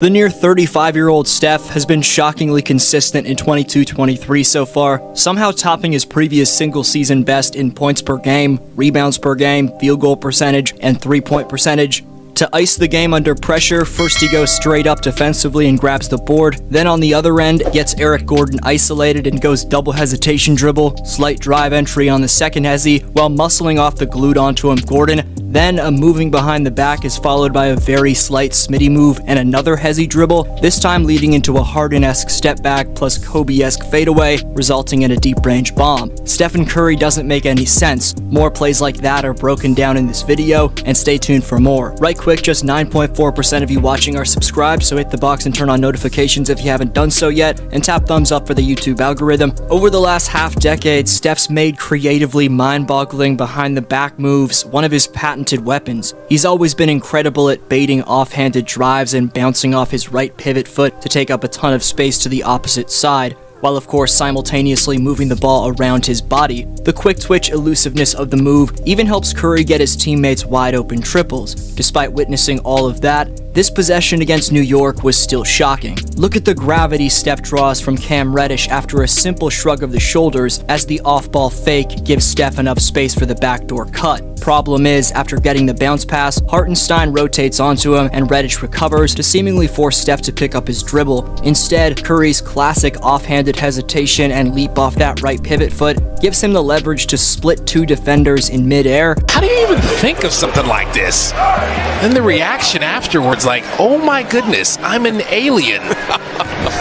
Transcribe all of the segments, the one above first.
The near 35-year-old Steph has been shockingly consistent in 22-23 so far, somehow topping his previous single-season best in points per game, rebounds per game, field goal percentage, and three-point percentage. To ice the game under pressure, first he goes straight up defensively and grabs the board, then on the other end, gets Eric Gordon isolated and goes double hesitation dribble, slight drive entry on the second hezi, while muscling off the glued onto him Gordon. Then a moving behind the back is followed by a very slight Smitty move and another hezi dribble, this time leading into a Harden-esque step back plus Kobe-esque fadeaway, resulting in a deep range bomb. Stephen Curry doesn't make any sense. More plays like that are broken down in this video, and stay tuned for more. Right quick, just 9.4% of you watching are subscribed, so hit the box and turn on notifications if you haven't done so yet, and tap thumbs up for the YouTube algorithm. Over the last half-decade, Steph's made creatively mind-boggling behind-the-back moves one of his patented weapons. He's always been incredible at baiting offhanded drives and bouncing off his right pivot foot to take up a ton of space to the opposite side, while of course simultaneously moving the ball around his body. The quick twitch elusiveness of the move even helps Curry get his teammates wide open triples. Despite witnessing all of that, this possession against New York was still shocking. Look at the gravity Steph draws from Cam Reddish after a simple shrug of the shoulders as the off-ball fake gives Steph enough space for the backdoor cut. Problem is, after getting the bounce pass, Hartenstein rotates onto him and Reddish recovers to seemingly force Steph to pick up his dribble. Instead, Curry's classic offhanded hesitation and leap off that right pivot foot gives him the leverage to split two defenders in midair. How do you even think of something like this? And the reaction afterwards, like, oh my goodness, I'm an alien.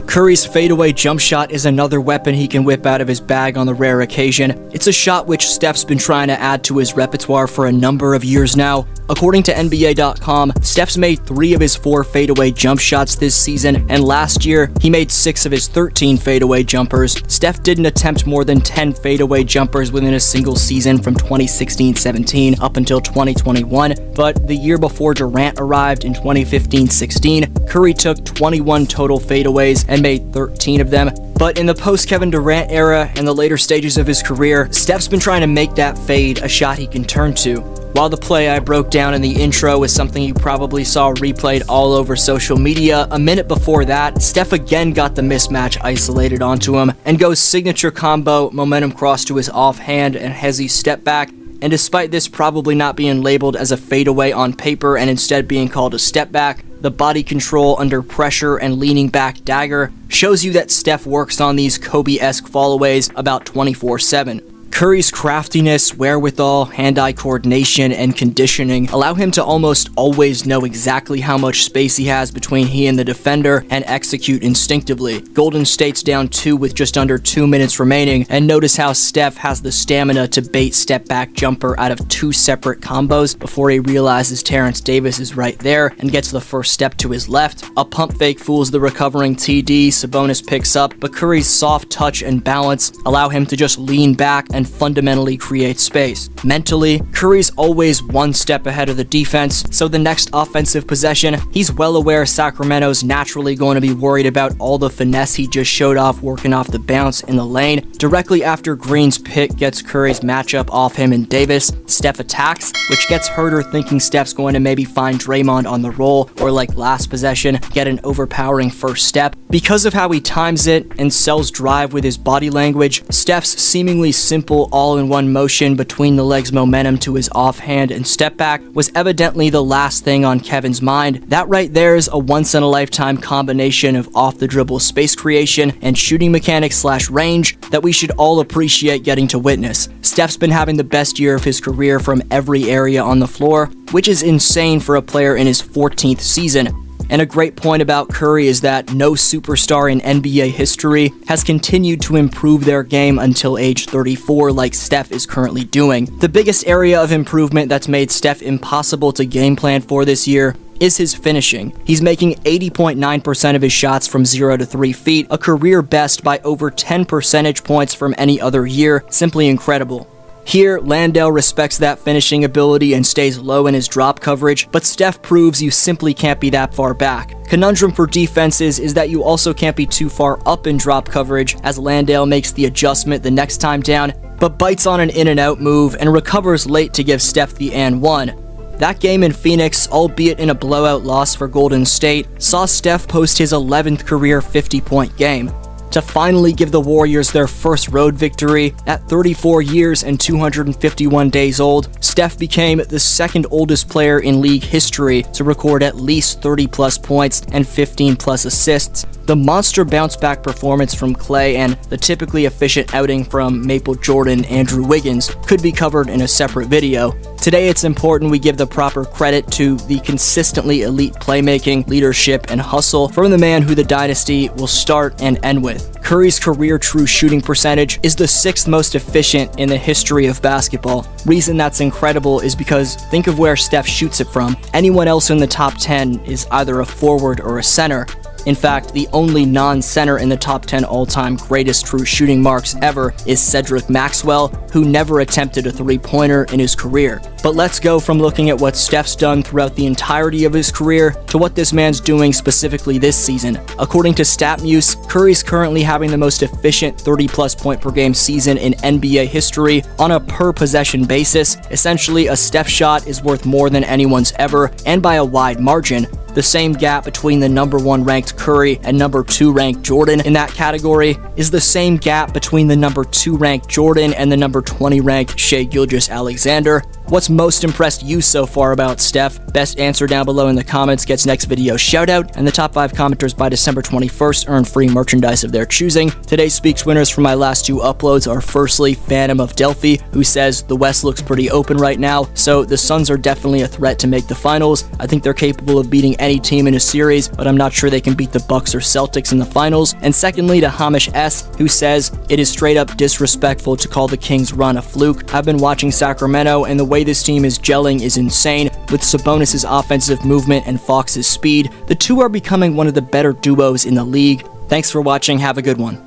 Curry's fadeaway jump shot is another weapon he can whip out of his bag on the rare occasion. It's a shot which Steph's been trying to add to his repertoire for a number of years now. According to NBA.com, Steph's made 3 of his 4 fadeaway jump shots this season, and last year, he made 6 of his 13 fadeaway jumpers. Steph didn't attempt more than 10 fadeaway jumpers within a single season from 2016-17 up until 2021, but the year before Durant arrived in 2015-16, Curry took 21 total fadeaways and made 13 of them. But in the post-Kevin Durant era and the later stages of his career, Steph's been trying to make that fade a shot he can turn to. While the play I broke down in the intro is something you probably saw replayed all over social media, a minute before that, Steph again got the mismatch isolated onto him and goes signature combo, momentum cross to his offhand and hezi step back. And despite this probably not being labeled as a fadeaway on paper and instead being called a step back, the body control under pressure and leaning back dagger shows you that Steph works on these Kobe-esque fallaways about 24/7. Curry's craftiness, wherewithal, hand-eye coordination, and conditioning allow him to almost always know exactly how much space he has between he and the defender and execute instinctively. Golden State's down 2 with just under 2 minutes remaining, and notice how Steph has the stamina to bait step-back jumper out of 2 separate combos before he realizes Terrence Davis is right there and gets the first step to his left. A pump fake fools the recovering TD, Sabonis picks up, but Curry's soft touch and balance allow him to just lean back and fundamentally create space. Mentally, Curry's always one step ahead of the defense, so the next offensive possession, he's well aware Sacramento's naturally going to be worried about all the finesse he just showed off working off the bounce in the lane. Directly after Green's pick gets Curry's matchup off him and Davis, Steph attacks, which gets Herder thinking Steph's going to maybe find Draymond on the roll, or like last possession, get an overpowering first step. Because of how he times it and sells drive with his body language, Steph's seemingly simple all-in-one motion between the legs momentum to his offhand and step back was evidently the last thing on Kevin's mind. That right there is a once-in-a-lifetime combination of off-the-dribble space creation and shooting mechanics / range that we should all appreciate getting to witness. Steph's been having the best year of his career from every area on the floor, which is insane for a player in his 14th season. And a great point about Curry is that no superstar in NBA history has continued to improve their game until age 34 like Steph is currently doing. The biggest area of improvement that's made Steph impossible to game plan for this year is his finishing. He's making 80.9% of his shots from 0 to 3 feet, a career best by over 10 percentage points from any other year. Simply incredible. Here, Landale respects that finishing ability and stays low in his drop coverage, but Steph proves you simply can't be that far back. Conundrum for defenses is that you also can't be too far up in drop coverage, as Landale makes the adjustment the next time down, but bites on an in and out move and recovers late to give Steph the and one. That game in Phoenix, albeit in a blowout loss for Golden State, saw Steph post his 11th career 50-point game. To finally give the Warriors their first road victory, at 34 years and 251 days old, Steph became the second oldest player in league history to record at least 30-plus points and 15-plus assists. The monster bounce-back performance from Klay and the typically efficient outing from Maple Jordan Andrew Wiggins could be covered in a separate video. Today it's important we give the proper credit to the consistently elite playmaking, leadership, and hustle from the man who the dynasty will start and end with. Curry's career true shooting percentage is the 6th most efficient in the history of basketball. Reason that's incredible is because think of where Steph shoots it from. Anyone else in the top 10 is either a forward or a center. In fact, the only non-center in the top 10 all-time greatest true shooting marks ever is Cedric Maxwell, who never attempted a three-pointer in his career. But let's go from looking at what Steph's done throughout the entirety of his career to what this man's doing specifically this season. According to StatMuse, Curry's currently having the most efficient 30-plus point per game season in NBA history on a per-possession basis. Essentially, a Steph shot is worth more than anyone's ever, and by a wide margin. The same gap between the number 1 ranked Curry and number 2 ranked Jordan in that category is the same gap between the number 2 ranked Jordan and the number 20 ranked Shai Gilgeous-Alexander. What's most impressed you so far about Steph? Best answer down below in the comments gets next video shoutout, and the top 5 commenters by December 21st earn free merchandise of their choosing. Today's Speaks winners from my last 2 uploads are firstly Phantom of Delphi, who says the West looks pretty open right now, so the Suns are definitely a threat to make the finals. I think they're capable of beating any team in a series, but I'm not sure they can beat the Bucks or Celtics in the finals. And secondly to Hamish S, who says it is straight up disrespectful to call the Kings' run a fluke. I've been watching Sacramento, and the way this team is gelling is insane. With Sabonis' offensive movement and Fox's speed, the two are becoming one of the better duos in the league. Thanks for watching, have a good one.